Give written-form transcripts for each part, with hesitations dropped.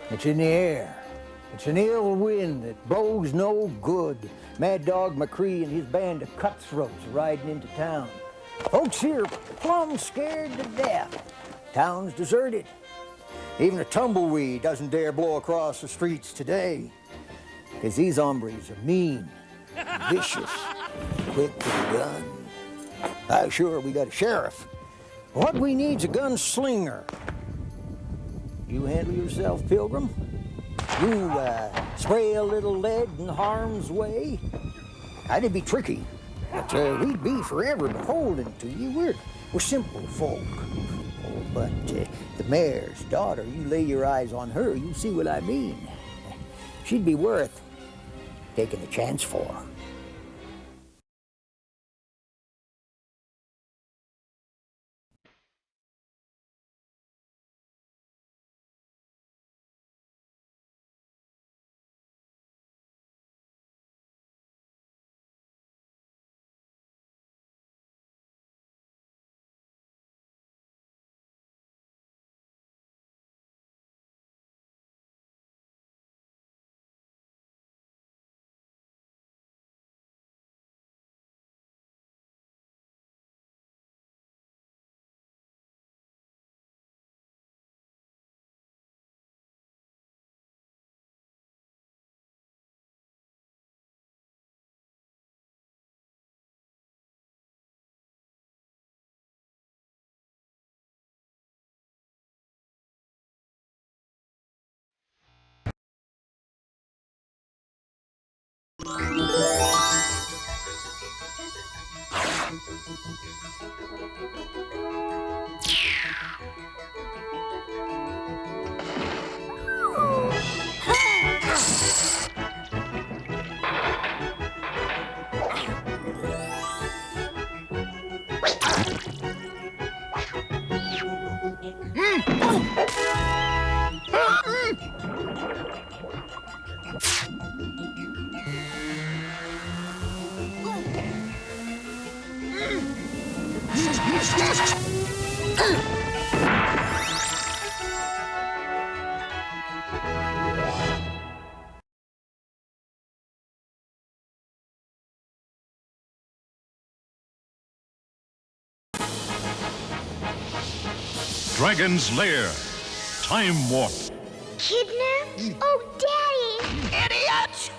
It's in the air. It's an ill wind that blows no good. Mad Dog MCcREE and his band of cutthroats are riding into town. Folks here are plumb scared to death. Town's deserted. Even a tumbleweed doesn't dare blow across the streets today. Because these hombres are mean, vicious, quick to the gun. Sure, we got a sheriff. What we need's a gunslinger. You handle yourself, Pilgrim? You spray a little lead in harm's way? That'd be tricky, but we'd be forever beholden to you. We're simple folk. Oh, but the mayor's daughter, you lay your eyes on her, you see what I mean. She'd be worth taking a chance for. Dragon's Lair. Time warp. Kidnapped? Oh, Daddy! Idiots!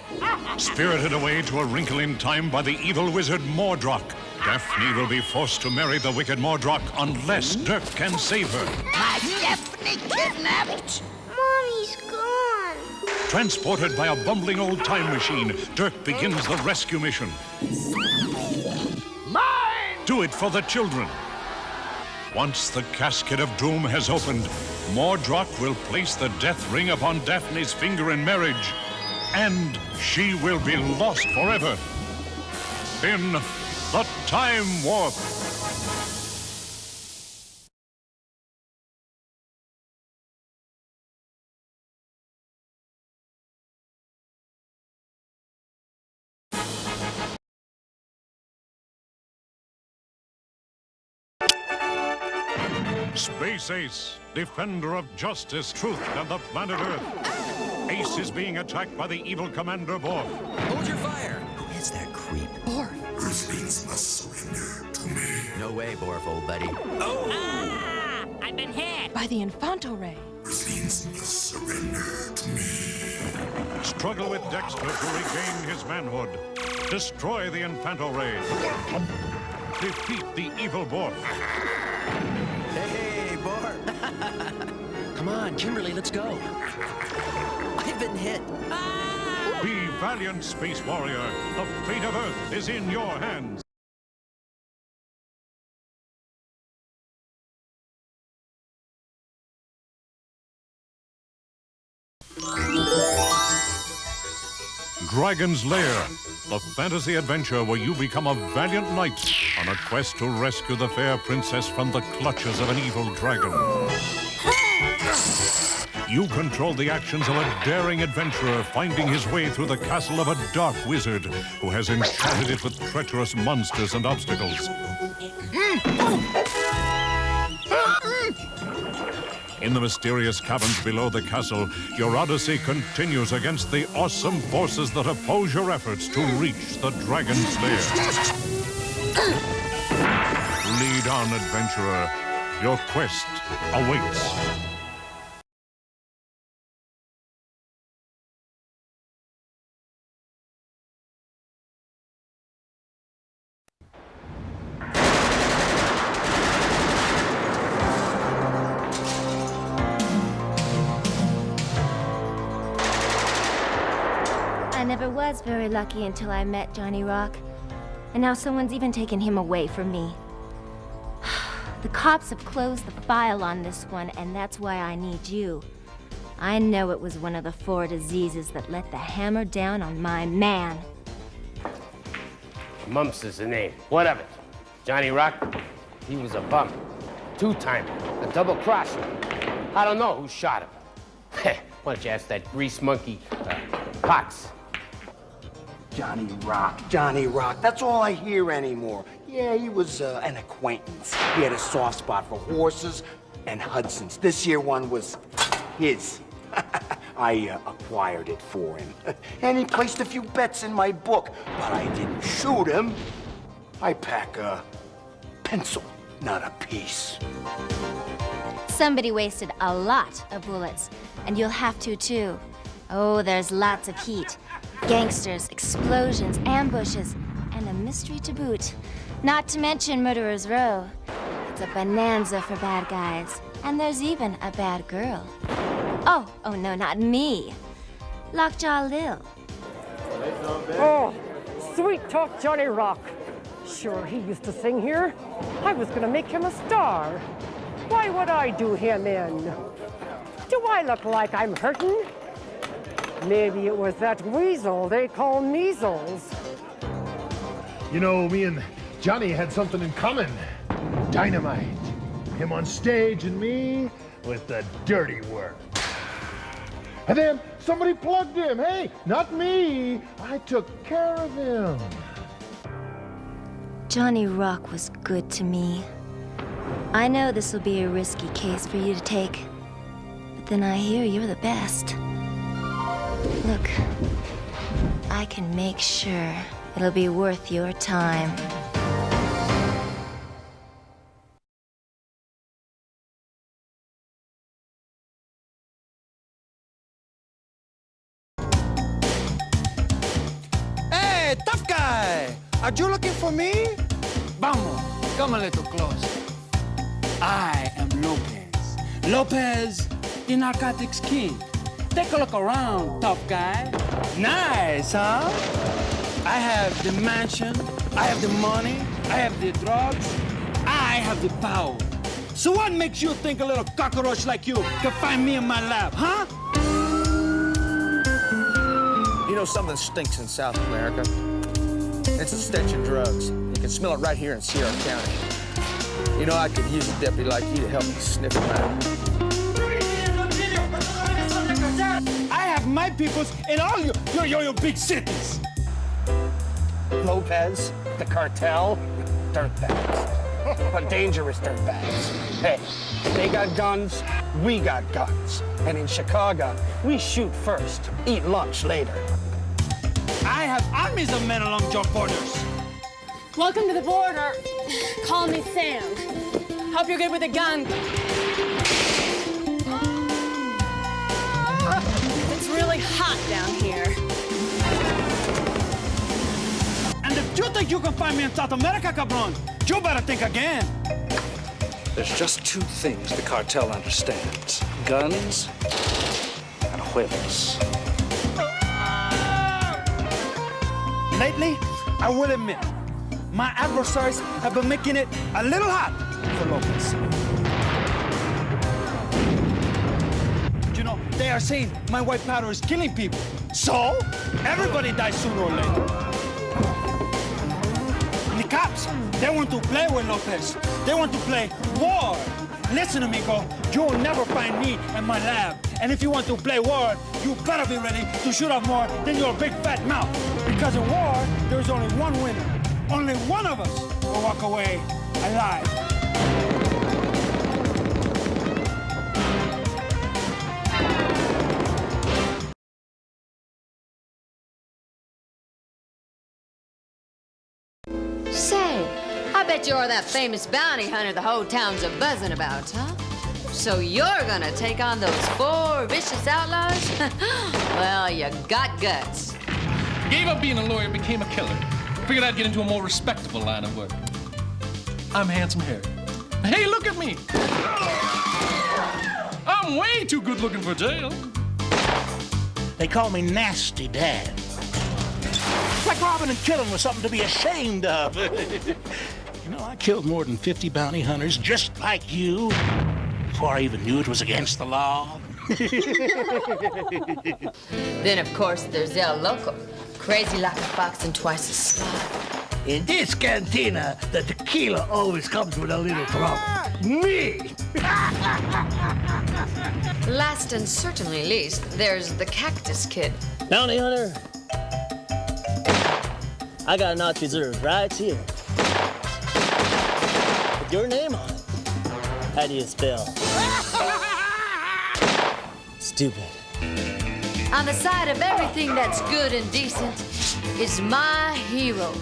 Spirited away to a wrinkle in time by the evil wizard Mordroc. Daphne will be forced to marry the wicked Mordroc unless Dirk can save her. My Daphne kidnapped! Mommy's gone. Transported by a bumbling old time machine, Dirk begins the rescue mission. Mine! Do it for the children. Once the casket of doom has opened, Mordroc will place the death ring upon Daphne's finger in marriage, and she will be lost forever. In the Time Warp. Space Ace, defender of justice, truth, and the planet Earth. Ace is being attacked by the evil Commander Borf. Hold your fire! Who is that creep? Borf! Earthlings must surrender to me. No way, Borf, old buddy. Oh! Ah! I've been hit! By the Infanto Ray. Earthlings must surrender to me. Struggle with Dexter to regain his manhood. Destroy the Infanto Ray. Defeat the evil Borf. Hey, Borf! Come on, Kimberly, let's go. I've been hit. Be valiant, Space Warrior. The fate of Earth is in your hands. Dragon's Lair, the fantasy adventure where you become a valiant knight on a quest to rescue the fair princess from the clutches of an evil dragon. You control the actions of a daring adventurer finding his way through the castle of a dark wizard who has enchanted it with treacherous monsters and obstacles. In the mysterious caverns below the castle, your odyssey continues against the awesome forces that oppose your efforts to reach the dragon's lair. Lead on, adventurer. Your quest awaits. I never was very lucky until I met Johnny Rock. And now someone's even taken him away from me. The cops have closed the file on this one, and that's why I need you. I know it was one of the 4 diseases that let the hammer down on my man. Mumps is the name. What of it? Johnny Rock? He was a bum. 2-timer. A double crosser. I don't know who shot him. Why don't you ask that grease monkey, Potts? Johnny Rock. That's all I hear anymore. Yeah, he was an acquaintance. He had a soft spot for horses and Hudsons. This year one was his. I acquired it for him. And he placed a few bets in my book. But I didn't shoot him. I pack a pencil, not a piece. Somebody wasted a lot of bullets, and you'll have to too. Oh, there's lots of heat. Gangsters, explosions, ambushes, and a mystery to boot. Not to mention Murderer's Row. It's a bonanza for bad guys. And there's even a bad girl. Oh no, not me. Lockjaw Lil. Oh, sweet talk Johnny Rock. Sure, he used to sing here. I was gonna make him a star. Why would I do him in? Do I look like I'm hurting? Maybe it was that weasel they call measles. You know, me and Johnny had something in common. Dynamite. Him on stage and me with the dirty work. And then somebody plugged him. Hey, not me. I took care of him. Johnny Rock was good to me. I know this will be a risky case for you to take, but then I hear you're the best. Look, I can make sure it'll be worth your time. Hey, tough guy! Are you looking for me? Vamos, come a little closer. I am Lopez. Lopez, the narcotics king. Take a look around, tough guy. Nice, huh? I have the mansion, I have the money, I have the drugs, I have the power. So what makes you think a little cockroach like you can find me in my lab, huh? You know something stinks in South America? It's the stench of drugs. You can smell it right here in Sierra County. You know, I could use a deputy like you to help me sniff them out. I have my peoples in all your big cities. Lopez, the cartel, dirtbags. But dangerous dirtbags. Hey, they got guns, we got guns. And in Chicago, we shoot first, eat lunch later. I have armies of men along your borders. Welcome to the border. Call me Sam. Hope you're good with a gun. It's really hot down here. And if you think you can find me in South America, cabron, you better think again. There's just 2 things the cartel understands. Guns and huevos. Lately, I will admit, my adversaries have been making it a little hot for Lopez. You know, they are saying my white powder is killing people. So, everybody dies sooner or later. And the cops, they want to play with Lopez. They want to play war. Listen, amigo, you will never find me in my lab. And if you want to play war, you better be ready to shoot off more than your big fat mouth. Because in war, there's only one winner. Only one of us will walk away alive. bet you're that famous bounty hunter the whole town's a buzzing about, huh? So you're gonna take on those 4 vicious outlaws? Well, you got guts. Gave up being a lawyer, became a killer. Figured I'd get into a more respectable line of work. I'm Handsome Harry. Hey, look at me. I'm way too good looking for jail. They call me Nasty Dad. It's like robbing and killing was something to be ashamed of. You know, I killed more than 50 bounty hunters just like you before I even knew it was against the law. Then, of course, there's El Loco. Crazy like a fox and twice as sly. In this cantina, the tequila always comes with a little trouble. Me! Last and certainly least, there's the Cactus Kid. Bounty hunter, I got a notch reserved right here. With your name on it. How do you spell? Stupid. On the side of everything that's good and decent is my hero,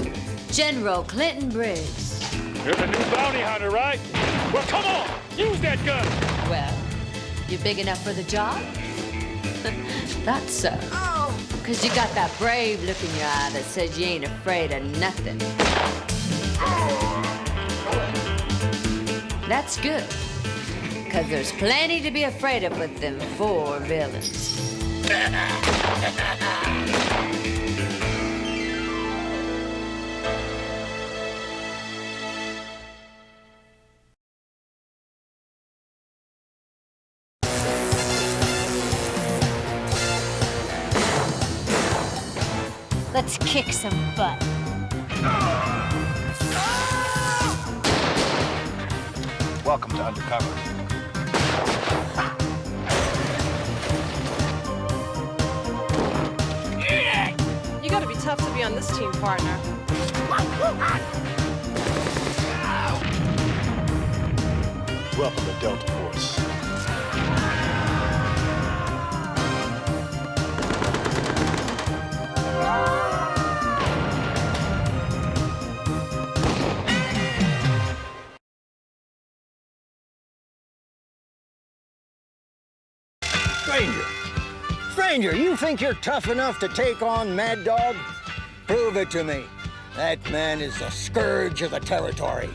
General Clinton Briggs. You're the new bounty hunter, right? Well, come on, use that gun. Well, you big enough for the job? Thought so. Because you got that brave look in your eye that says you ain't afraid of nothing. That's good. Because there's plenty to be afraid of with them 4 villains. Let's kick some butt. Welcome to Undercover. You gotta be tough to be on this team, partner. Welcome to Delta Force. Stranger, you think you're tough enough to take on Mad Dog? Prove it to me. That man is the scourge of the territory.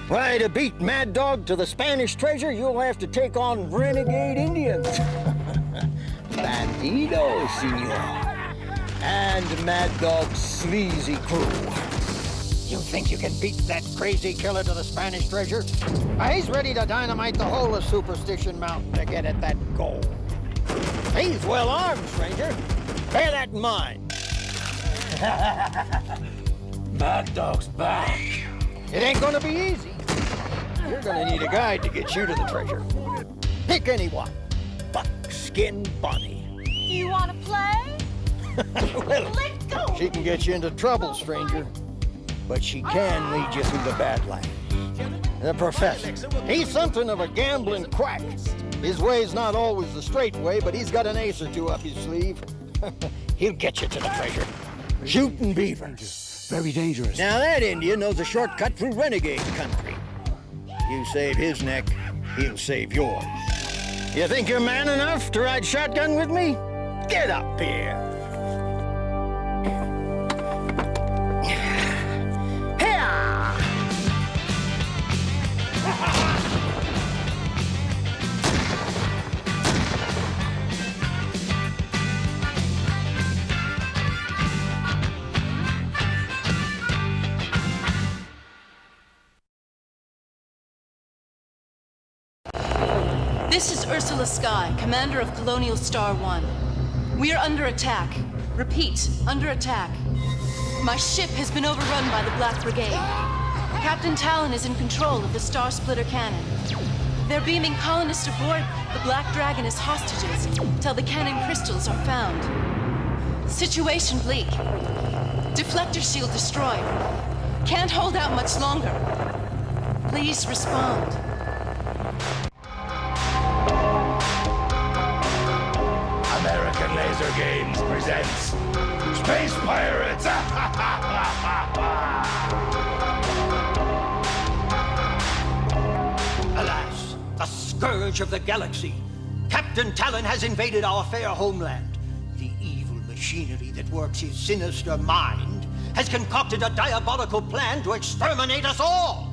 Why, to beat Mad Dog to the Spanish treasure, you'll have to take on renegade Indians. Bandido, senor. And Mad Dog's sleazy crew. You think you can beat that crazy killer to the Spanish treasure? He's ready to dynamite the whole of Superstition Mountain to get at that gold. He's well armed, stranger. Bear that in mind. Mad Dog's back. It ain't gonna be easy. You're gonna need a guide to get you to the treasure. Pick anyone. Buckskin Bunny. You wanna play? Well, Let's go! she can get you into trouble, stranger. But she can lead you through the Badlands. The professor, he's something of a gambling quack. His way's not always the straight way, but he's got an ace or two up his sleeve. He'll get you to the treasure. Shooting beavers. Very dangerous. Now that Indian knows a shortcut through renegade country. You save his neck, he'll save yours. You think you're man enough to ride shotgun with me? Get up here. This is Ursula Skye, commander of Colonial Star 1. We are under attack. Repeat, under attack. My ship has been overrun by the Black Brigade. Captain Talon is in control of the Star Splitter cannon. They're beaming colonists aboard the Black Dragon as hostages till the cannon crystals are found. Situation bleak. Deflector shield destroyed. Can't hold out much longer. Please respond. American Laser Games presents Space Pirates! scourge of the galaxy. Captain Talon has invaded our fair homeland. The evil machinery that works his sinister mind has concocted a diabolical plan to exterminate us all.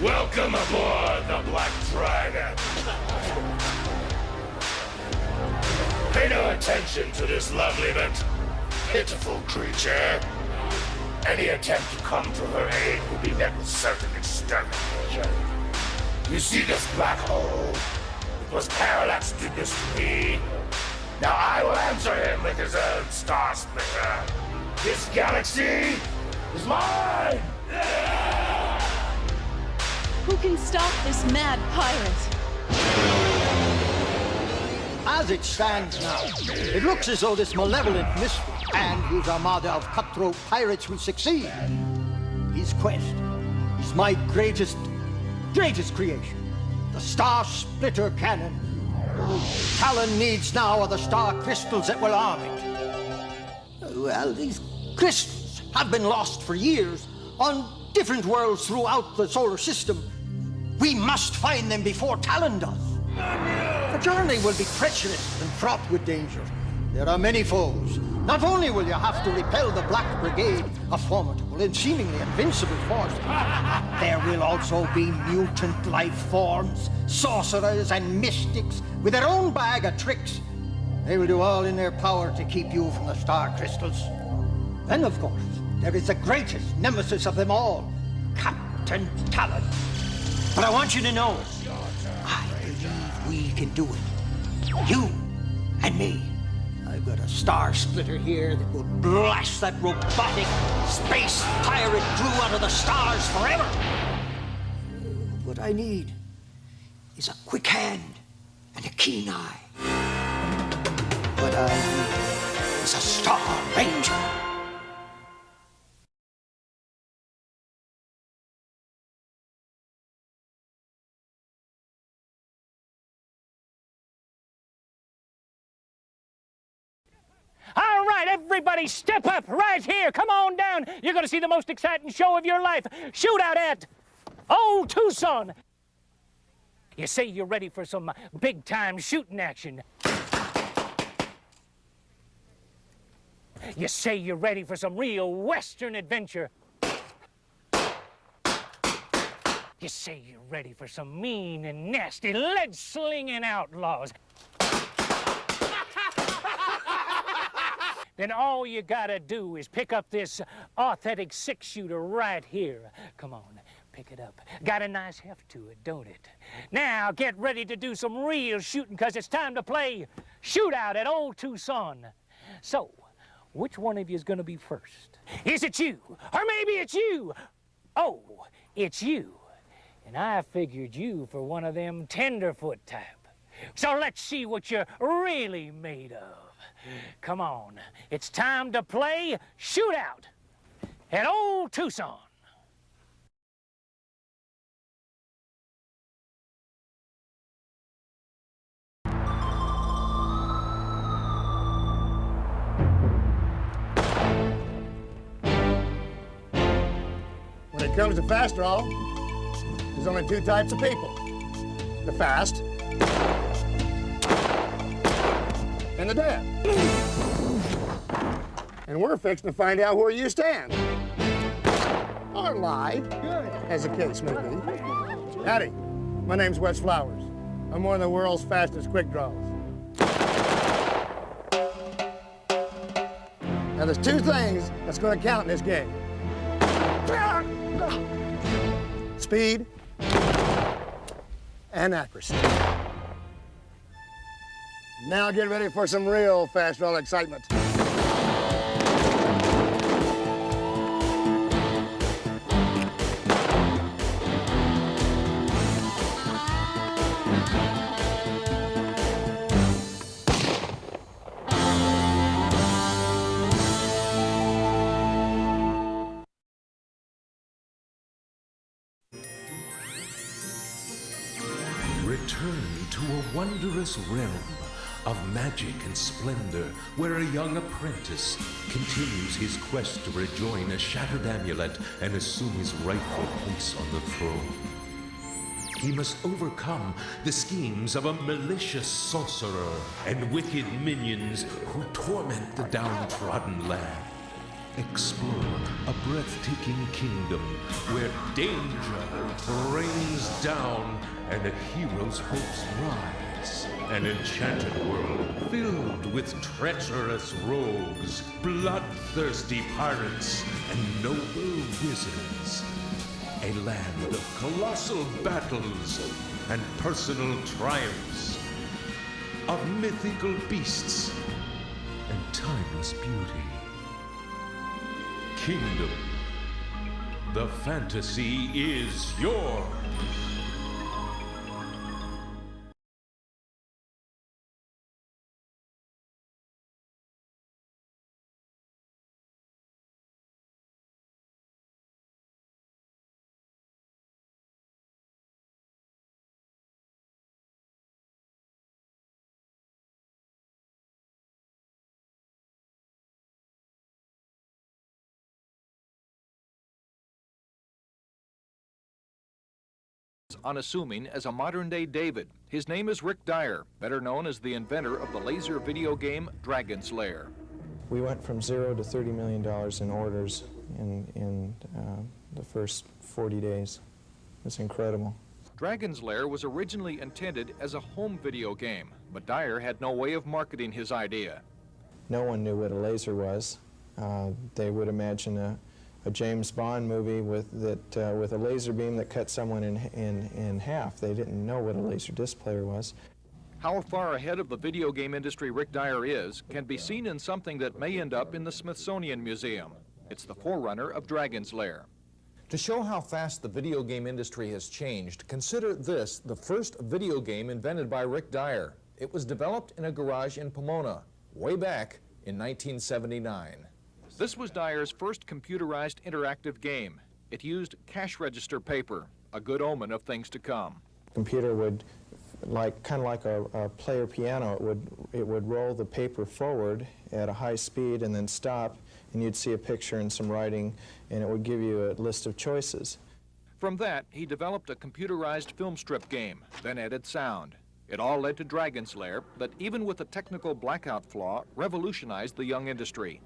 Welcome aboard the Black Dragon. Pay no attention to this lovely but pitiful creature. Any attempt to come to her aid will be met with certain extermination. You see this black hole? It was Parallax did this to me. Now I will answer him with his own star splitter. This galaxy is mine! Who can stop this mad pirate? As it stands now, it looks as though this malevolent mystery and his armada of cutthroat pirates will succeed. His quest is my greatest creation, the Star Splitter Cannon. All Talon needs now are the star crystals that will arm it. Well, these crystals have been lost for years on different worlds throughout the solar system. We must find them before Talon does. The journey will be treacherous and fraught with danger. There are many foes. Not only will you have to repel the Black Brigade, a formidable and seemingly invincible force, there will also be mutant life forms, sorcerers and mystics with their own bag of tricks. They will do all in their power to keep you from the star crystals. Then, of course, there is the greatest nemesis of them all, Captain Talon. But I want you to know, I believe we can do it. You and me. I've got a star splitter here that will blast that robotic space pirate crew out of the stars forever. What I need is a quick hand and a keen eye. What I need is a Star Ranger. All right, everybody step up right here. Come on down. You're going to see the most exciting show of your life. Shootout at Old Tucson. You say you're ready for some big-time shooting action. You say you're ready for some real Western adventure. You say you're ready for some mean and nasty lead-slinging outlaws. Then all you gotta do is pick up this authentic six-shooter right here. Come on, pick it up. Got a nice heft to it, don't it? Now get ready to do some real shooting, because it's time to play Shootout at Old Tucson. So, which one of you is gonna be first? Is it you? Or maybe it's you? Oh, it's you. And I figured you for one of them tenderfoot type. So let's see what you're really made of. Come on, it's time to play Shootout at Old Tucson. When it comes to fast draw, there's only two types of people. The fast and the dead. And we're fixing to find out where you stand. Or lie, as the case may be. Howdy, my name's Wes Flowers. I'm one of the world's fastest quick draws. Now there's two things that's going to count in this game. Speed and accuracy. Now get ready for some real fast draw excitement. Return to a wondrous realm of magic and splendor, where a young apprentice continues his quest to rejoin a shattered amulet and assume his rightful place on the throne. He must overcome the schemes of a malicious sorcerer and wicked minions who torment the downtrodden land. Explore a breathtaking kingdom where danger rains down and a hero's hopes rise. An enchanted world filled with treacherous rogues, bloodthirsty pirates, and noble wizards. A land of colossal battles and personal triumphs, of mythical beasts and timeless beauty. Kingdom, the fantasy is yours. Unassuming as a modern-day David. His name is Rick Dyer, better known as the inventor of the laser video game Dragon's Lair. We went from $0 to $30 million in orders in the first 40 days. It's incredible. Dragon's Lair was originally intended as a home video game, but Dyer had no way of marketing his idea. No one knew what a laser was. They would imagine a James Bond movie with a laser beam that cut someone in half. They didn't know what a laser disc player was. How far ahead of the video game industry Rick Dyer is can be seen in something that may end up in the Smithsonian Museum. It's the forerunner of Dragon's Lair. To show how fast the video game industry has changed, consider this the first video game invented by Rick Dyer. It was developed in a garage in Pomona, way back in 1979. This was Dyer's first computerized interactive game. It used cash register paper, a good omen of things to come. Computer would, kind of like a player piano, it would roll the paper forward at a high speed and then stop, and you'd see a picture and some writing, and it would give you a list of choices. From that, he developed a computerized film strip game, then added sound. It all led to Dragon's Lair that, even with a technical blackout flaw, revolutionized the young industry.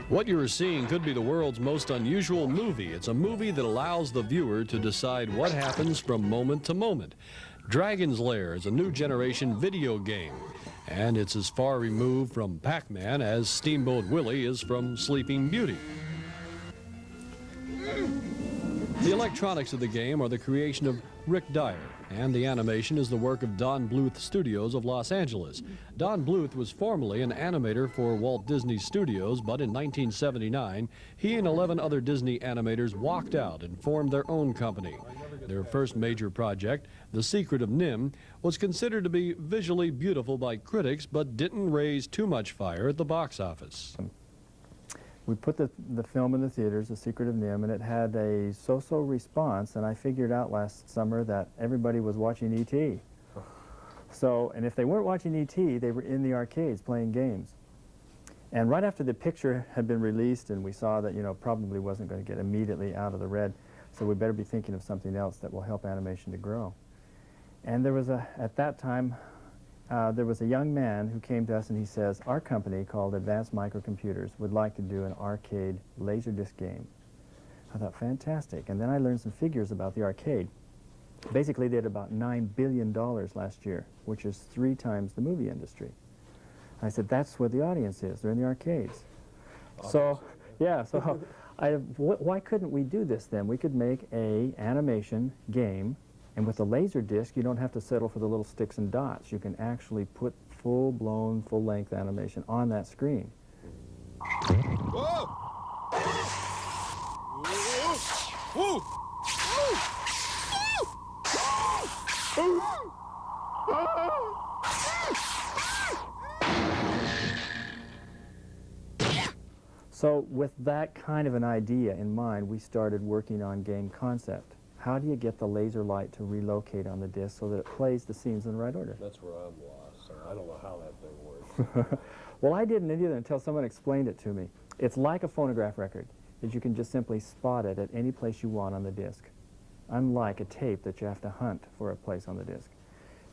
What you're seeing could be the world's most unusual movie. It's a movie that allows the viewer to decide what happens from moment to moment. Dragon's Lair is a new generation video game, and it's as far removed from Pac-Man as Steamboat Willie is from Sleeping Beauty. The electronics of the game are the creation of Rick Dyer, and the animation is the work of Don Bluth Studios of Los Angeles. Don Bluth was formerly an animator for Walt Disney Studios, but in 1979, he and 11 other Disney animators walked out and formed their own company. Their first major project, The Secret of NIMH, was considered to be visually beautiful by critics, but didn't raise too much fire at the box office. We put the film in the theaters, The Secret of NIMH, and it had a so-so response, and I figured out last summer that everybody was watching E.T. So, and if they weren't watching E.T., they were in the arcades playing games. And right after the picture had been released and we saw that, probably wasn't going to get immediately out of the red, so we better be thinking of something else that will help animation to grow. And there was at that time, there was a young man who came to us and he says, our company called Advanced Microcomputers would like to do an arcade laserdisc game. I thought, fantastic. And then I learned some figures about the arcade. Basically, they had about $9 billion last year, which is 3 times the movie industry. I said, that's where the audience is. They're in the arcades. So, yeah, so why couldn't we do this then? We could make a animation game, and with a laser disc, you don't have to settle for the little sticks and dots. You can actually put full-blown, full-length animation on that screen. Whoa! Whoa! Whoa! So with that kind of an idea in mind, we started working on game concept. How do you get the laser light to relocate on the disc so that it plays the scenes in the right order? That's where I'm lost, so I don't know how that thing works. Well, I didn't either until someone explained it to me. It's like a phonograph record, that you can just simply spot it at any place you want on the disc, unlike a tape that you have to hunt for a place on the disc.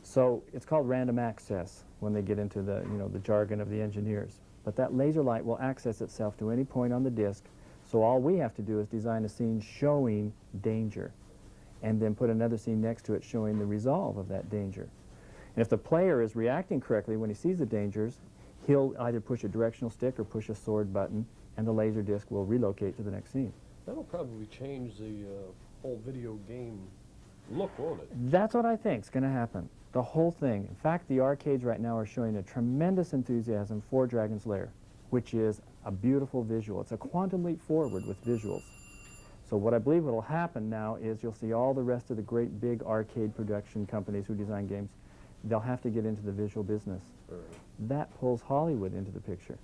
So it's called random access when they get into the, the jargon of the engineers. But that laser light will access itself to any point on the disc, so all we have to do is design a scene showing danger, and then put another scene next to it showing the resolve of that danger. And if the player is reacting correctly when he sees the dangers, he'll either push a directional stick or push a sword button, and the laser disc will relocate to the next scene. That'll probably change the whole video game look, won't it? That's what I think is going to happen. The whole thing. In fact, the arcades right now are showing a tremendous enthusiasm for Dragon's Lair, which is a beautiful visual. It's a quantum leap forward with visuals. So what I believe will happen now is you'll see all the rest of the great big arcade production companies who design games, they'll have to get into the visual business. That pulls Hollywood into the picture.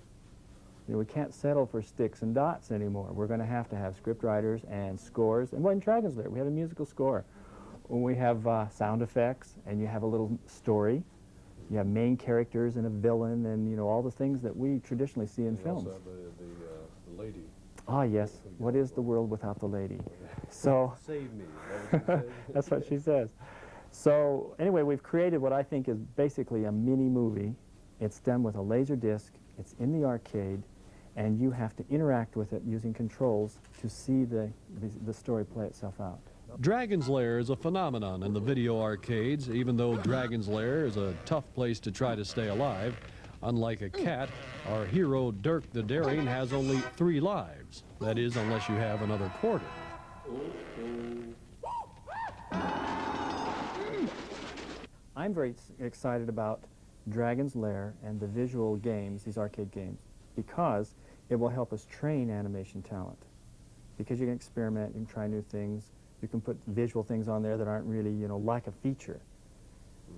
We can't settle for sticks and dots anymore. We're going to have script writers and scores. And in Dragon's Lair, we have a musical score. We have sound effects, and you have a little story. You have main characters and a villain, and all the things that we traditionally see in films. Also the lady. Ah, yes. What is the world without the lady? So Save me. Is that what she said? that's what she says. So anyway, we've created what I think is basically a mini movie. It's done with a laser disc. It's in the arcade, and you have to interact with it using controls to see the story play itself out. Dragon's Lair is a phenomenon in the video arcades, even though Dragon's Lair is a tough place to try to stay alive. Unlike a cat, our hero Dirk the Daring has only 3 lives. That is, unless you have another quarter. I'm very excited about Dragon's Lair and the visual games, these arcade games, because it will help us train animation talent. Because you can experiment, you can try new things, you can put visual things on there that aren't really, like a feature.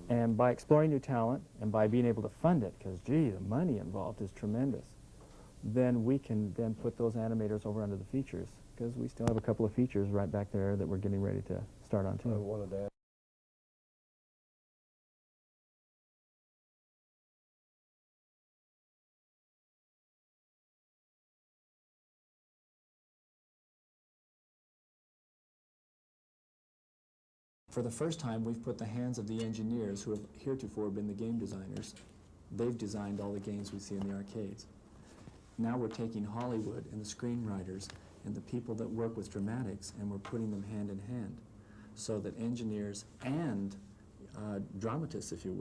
And by exploring new talent and by being able to fund it, because, gee, the money involved is tremendous, then we can then put those animators over under the features, because we still have a couple of features right back there that we're getting ready to start on, too. I wanted to ask. For the first time, we've put the hands of the engineers who have heretofore been the game designers. They've designed all the games we see in the arcades. Now we're taking Hollywood and the screenwriters and the people that work with dramatics, and we're putting them hand in hand so that engineers and dramatists, if you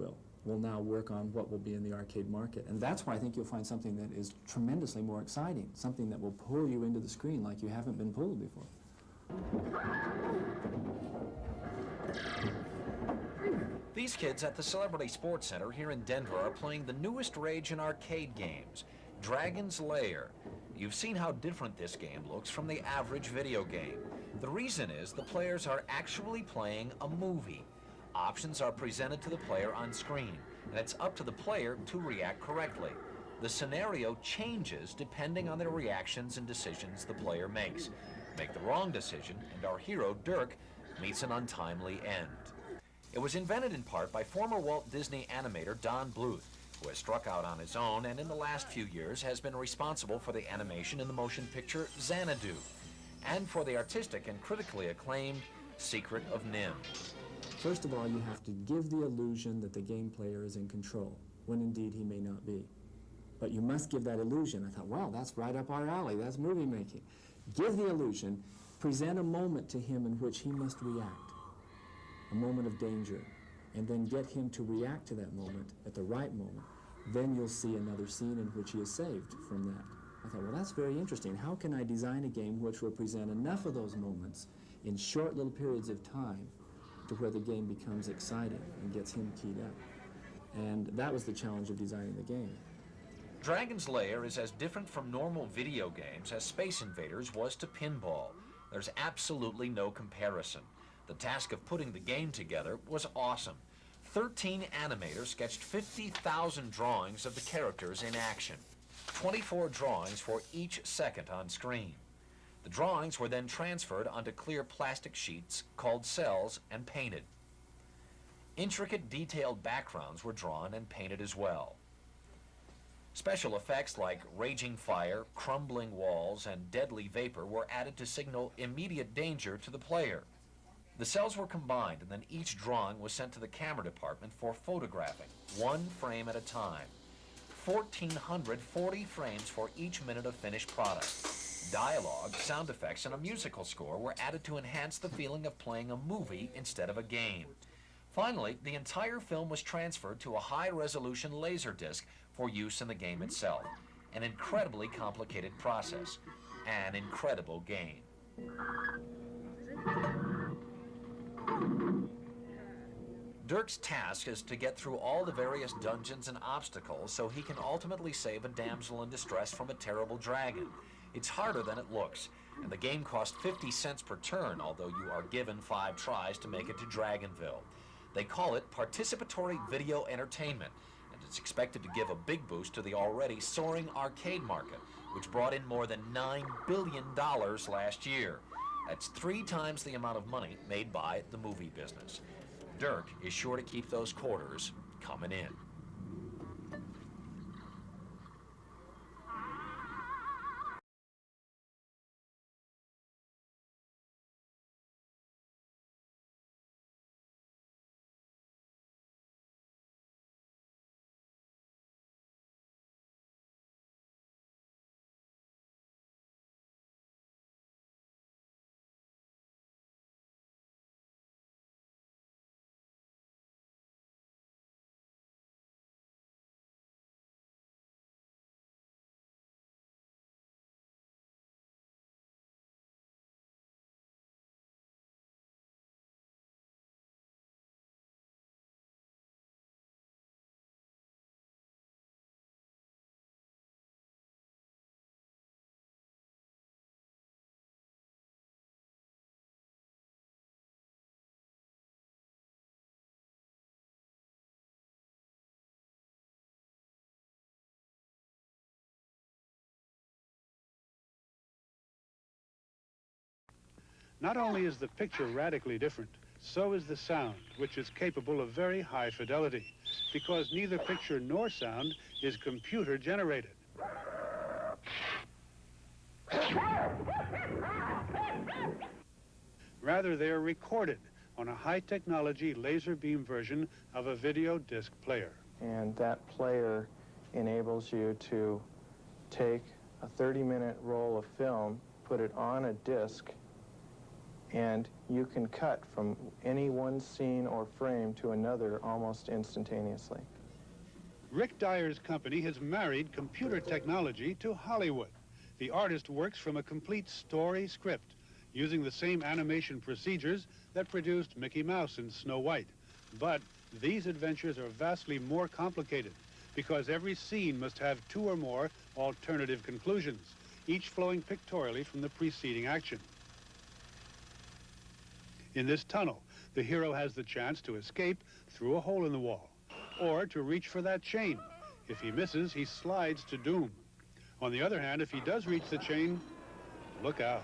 will now work on what will be in the arcade market. And that's why I think you'll find something that is tremendously more exciting, something that will pull you into the screen like you haven't been pulled before. These kids at the Celebrity Sports Center here in Denver are playing the newest rage in arcade games, Dragon's Lair. You've seen how different this game looks from the average video game. The reason is the players are actually playing a movie. Options are presented to the player on screen, and it's up to the player to react correctly. The scenario changes depending on the reactions and decisions the player makes. Make the wrong decision, and our hero, Dirk, meets an untimely end. It was invented in part by former Walt Disney animator Don Bluth, who has struck out on his own and in the last few years has been responsible for the animation in the motion picture Xanadu, and for the artistic and critically acclaimed Secret of Nim. First of all, you have to give the illusion that the game player is in control, when indeed he may not be. But you must give that illusion. I thought, wow, that's right up our alley. That's movie making. Give the illusion, present a moment to him in which he must react, a moment of danger, and then get him to react to that moment at the right moment. Then you'll see another scene in which he is saved from that. I thought, well, that's very interesting. How can I design a game which will present enough of those moments in short little periods of time to where the game becomes exciting and gets him keyed up? And that was the challenge of designing the game. Dragon's Lair is as different from normal video games as Space Invaders was to pinball. There's absolutely no comparison. The task of putting the game together was awesome. 13 animators sketched 50,000 drawings of the characters in action. 24 drawings for each second on screen. The drawings were then transferred onto clear plastic sheets called cells and painted. Intricate, detailed backgrounds were drawn and painted as well. Special effects like raging fire, crumbling walls, and deadly vapor were added to signal immediate danger to the player. The cells were combined, and then each drawing was sent to the camera department for photographing, one frame at a time. 1,440 frames for each minute of finished product. Dialogue, sound effects, and a musical score were added to enhance the feeling of playing a movie instead of a game. Finally, the entire film was transferred to a high-resolution laser disc for use in the game itself. An incredibly complicated process. An incredible game. Dirk's task is to get through all the various dungeons and obstacles so he can ultimately save a damsel in distress from a terrible dragon. It's harder than it looks, and the game costs 50 cents per turn, although you are given 5 tries to make it to Dragonville. They call it participatory video entertainment, and it's expected to give a big boost to the already soaring arcade market, which brought in more than $9 billion last year. That's 3 times the amount of money made by the movie business. Dirk is sure to keep those quarters coming in. Not only is the picture radically different, so is the sound, which is capable of very high fidelity, because neither picture nor sound is computer generated. Rather, they are recorded on a high-technology laser beam version of a video disc player. And that player enables you to take a 30-minute roll of film, put it on a disc, and you can cut from any one scene or frame to another almost instantaneously. Rick Dyer's company has married computer technology to Hollywood. The artist works from a complete story script, using the same animation procedures that produced Mickey Mouse and Snow White. But these adventures are vastly more complicated, because every scene must have 2 or more alternative conclusions, each flowing pictorially from the preceding action. In this tunnel, the hero has the chance to escape through a hole in the wall, or to reach for that chain. If he misses, he slides to doom. On the other hand, if he does reach the chain, look out.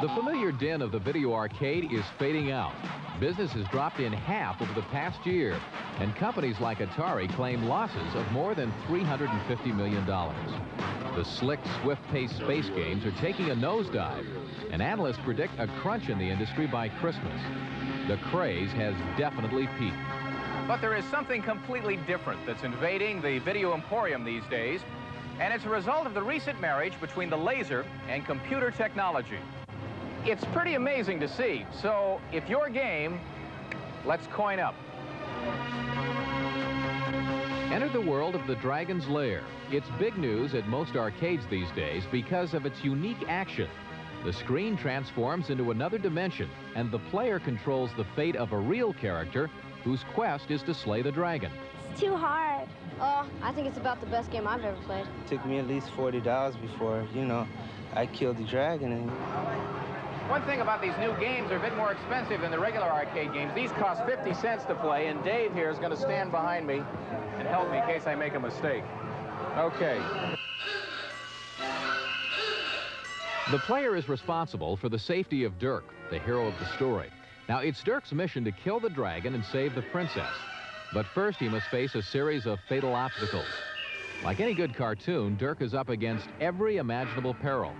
The familiar din of the video arcade is fading out. Business has dropped in half over the past year, and companies like Atari claim losses of more than $350 million. The slick, swift-paced space games are taking a nosedive, and analysts predict a crunch in the industry by Christmas. the craze has definitely peaked. But there is something completely different that's invading the video emporium these days, and it's a result of the recent marriage between the laser and computer technology. It's pretty amazing to see, so if your game, let's coin up. Enter the world of the Dragon's Lair. It's big news at most arcades these days because of its unique action. The screen transforms into another dimension, and the player controls the fate of a real character whose quest is to slay the dragon. It's too hard. Oh, I think it's about the best game I've ever played. It took me at least $40 before, I killed the dragon. And One thing about these new games, they're a bit more expensive than the regular arcade games. These cost 50 cents to play, and Dave here is going to stand behind me and help me in case I make a mistake. Okay. The player is responsible for the safety of Dirk, the hero of the story. Now, it's Dirk's mission to kill the dragon and save the princess. But first, he must face a series of fatal obstacles. Like any good cartoon, Dirk is up against every imaginable peril.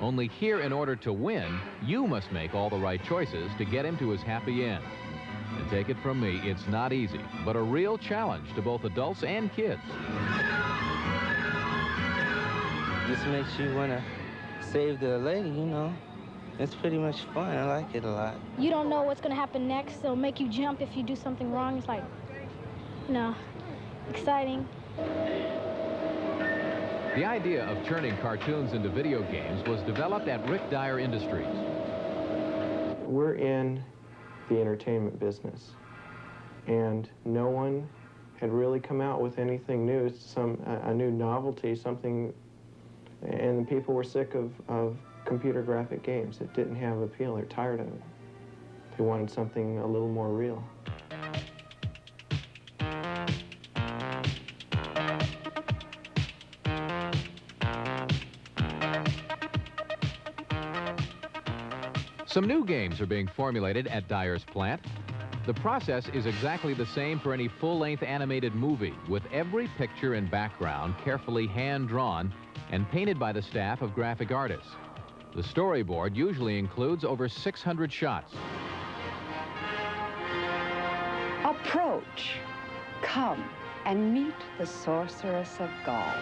Only here, in order to win, you must make all the right choices to get him to his happy end. And take it from me, it's not easy, but a real challenge to both adults and kids. this makes you want to save the lady, It's pretty much fun. I like it a lot. You don't know what's going to happen next. It'll make you jump if you do something wrong. It's like, exciting. The idea of turning cartoons into video games was developed at Rick Dyer Industries. We're in the entertainment business, and no one had really come out with anything new, a new novelty, something, and people were sick of computer graphic games. It didn't have appeal. They're tired of it. They wanted something a little more real. Some new games are being formulated at Dyer's plant. The process is exactly the same for any full-length animated movie, with every picture and background carefully hand-drawn and painted by the staff of graphic artists. The storyboard usually includes over 600 shots. Approach. Come and meet the sorceress of Gaul.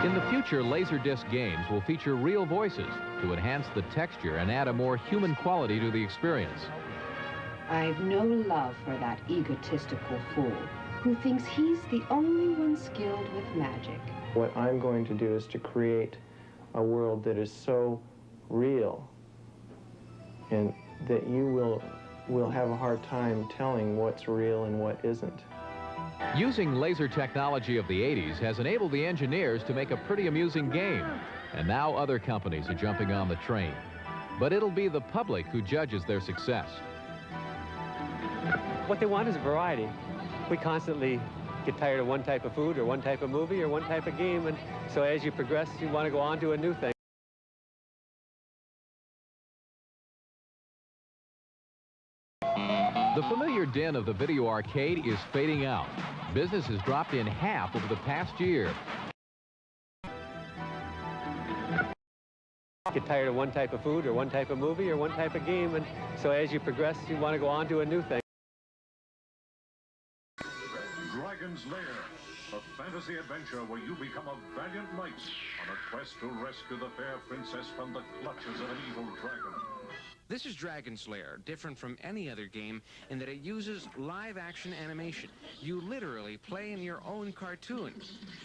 In the future, Laserdisc games will feature real voices to enhance the texture and add a more human quality to the experience. I've no love for that egotistical fool who thinks he's the only one skilled with magic. What I'm going to do is to create a world that is so real and that you will have a hard time telling what's real and what isn't. Using laser technology of the 80s has enabled the engineers to make a pretty amusing game, and now other companies are jumping on the train. But it'll be the public who judges their success. What they want is variety. We constantly get tired of one type of food or one type of movie or one type of game, and so as you progress, you want to go on to a new thing. The familiar din of the video arcade is fading out. Business has dropped in half over the past year. Get tired of one type of food or one type of movie or one type of game, and so as you progress, you want to go on to a new thing. Dragon's Lair, a fantasy adventure where you become a valiant knight on a quest to rescue the fair princess from the clutches of an evil dragon. This is Dragon's Lair, different from any other game in that it uses live-action animation. You literally play in your own cartoon.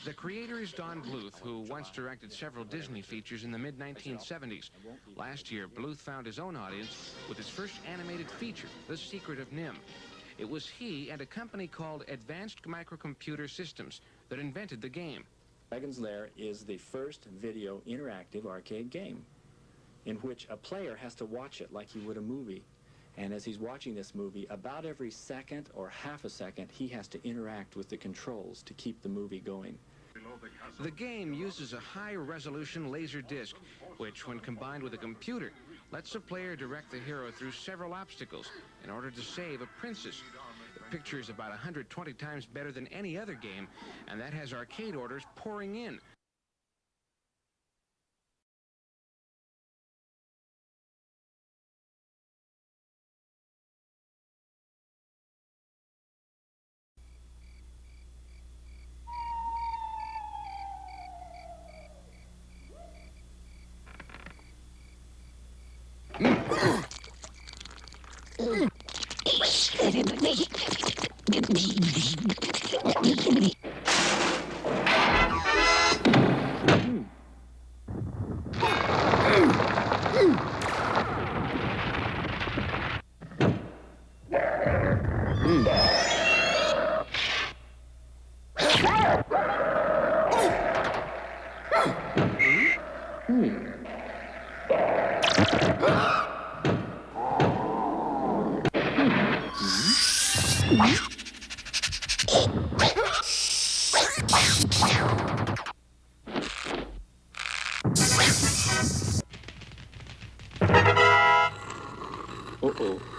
The creator is Don Bluth, who once directed several Disney features in the mid-1970s. Last year, Bluth found his own audience with his first animated feature, The Secret of NIMH. It was he and a company called Advanced Microcomputer Systems that invented the game. Dragon's Lair is the first video interactive arcade game in which a player has to watch it like he would a movie. And as he's watching this movie, about every second or half a second, he has to interact with the controls to keep the movie going. The game uses a high-resolution laser disc, which, when combined with a computer, lets the player direct the hero through several obstacles in order to save a princess. The picture is about 120 times better than any other game, and that has arcade orders pouring in. Uh-oh.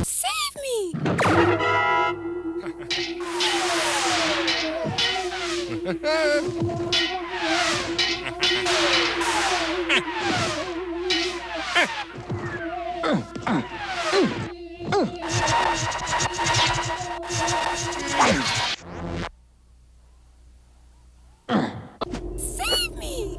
Save me! Save me!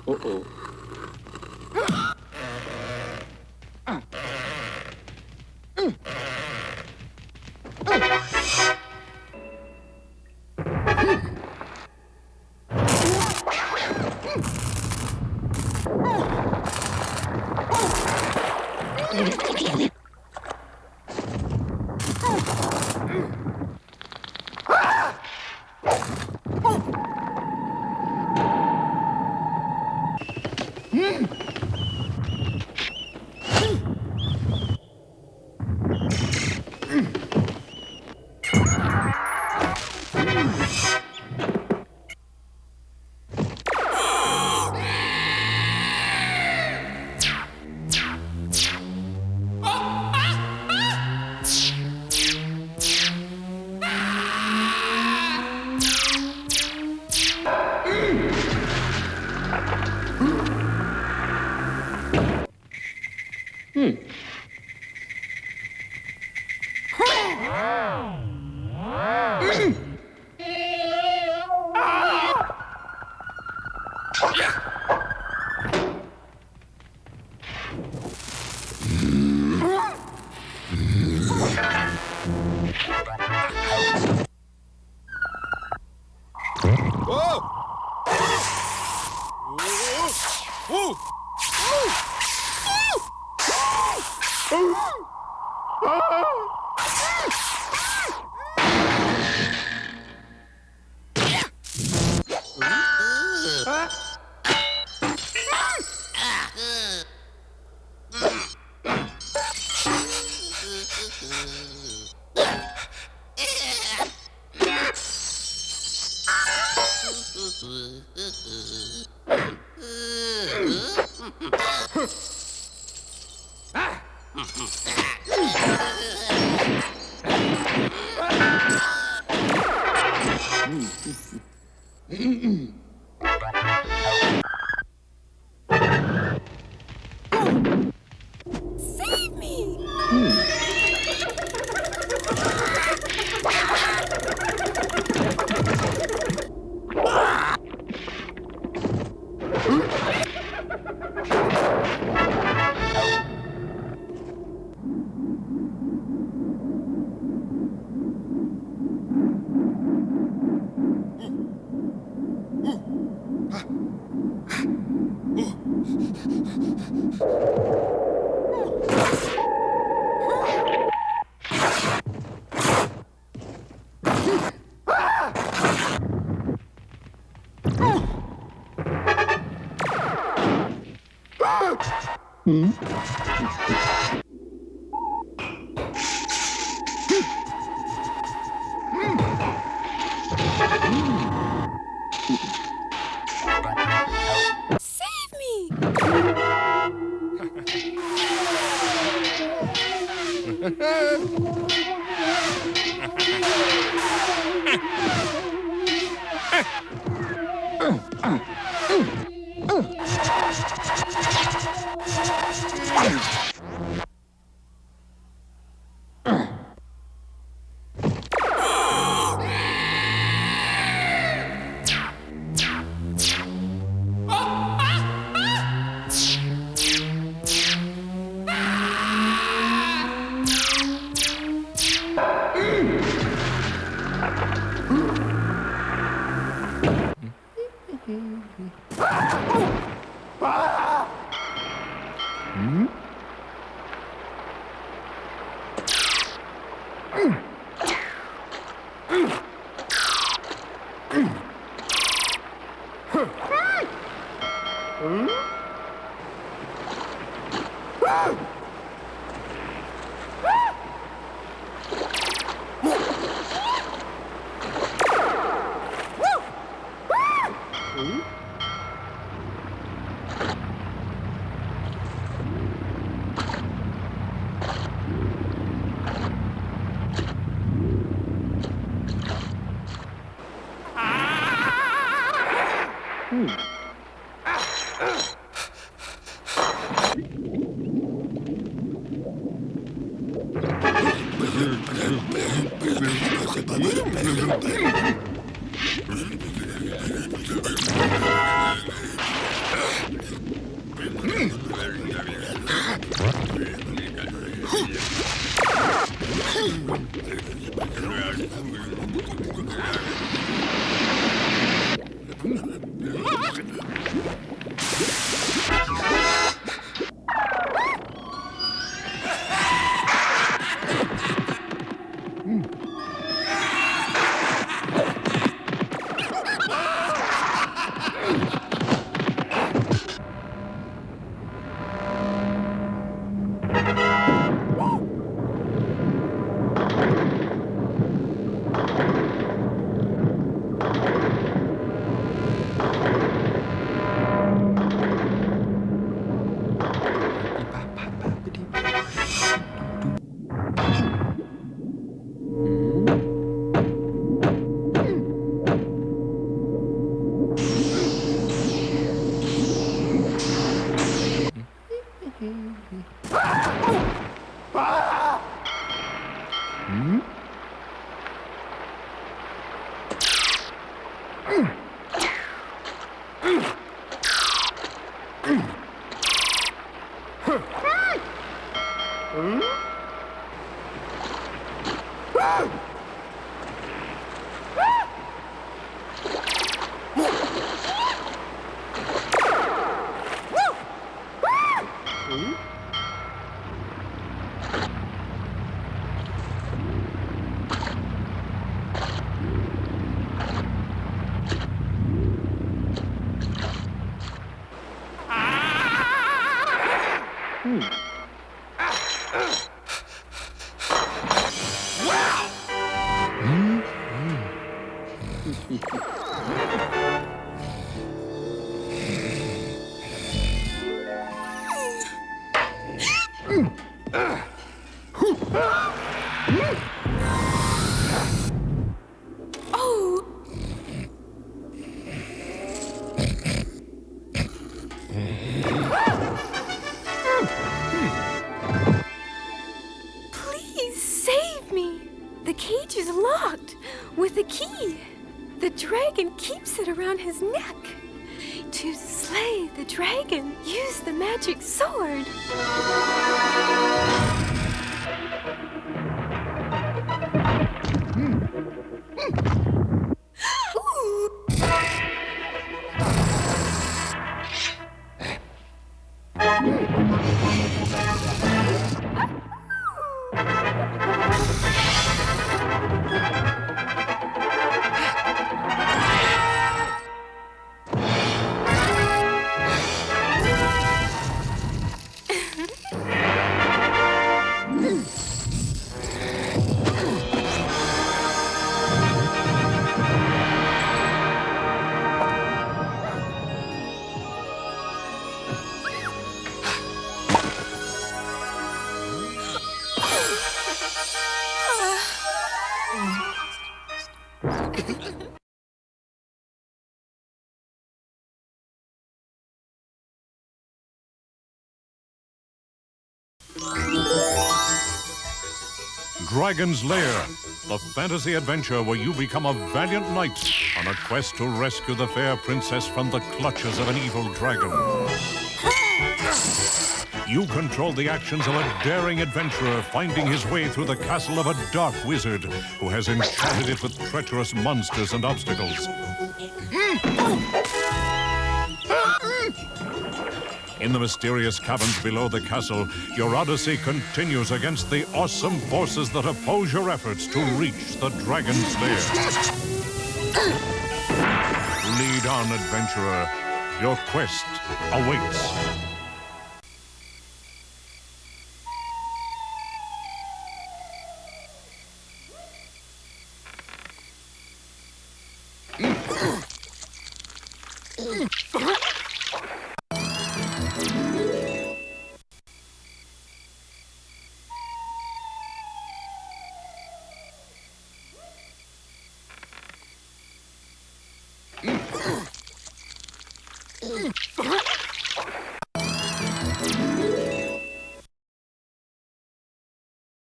Uh-oh. Save me! Save me! Hmm? Please save me. The cage is locked with a key. The dragon keeps it around his neck. To slay the dragon, use the magic sword. Dragon's Lair, the fantasy adventure where you become a valiant knight on a quest to rescue the fair princess from the clutches of an evil dragon. You control the actions of a daring adventurer finding his way through the castle of a dark wizard who has enchanted it with treacherous monsters and obstacles. In the mysterious caverns below the castle, your odyssey continues against the awesome forces that oppose your efforts to reach the Dragon's Lair. Lead on, adventurer. Your quest awaits.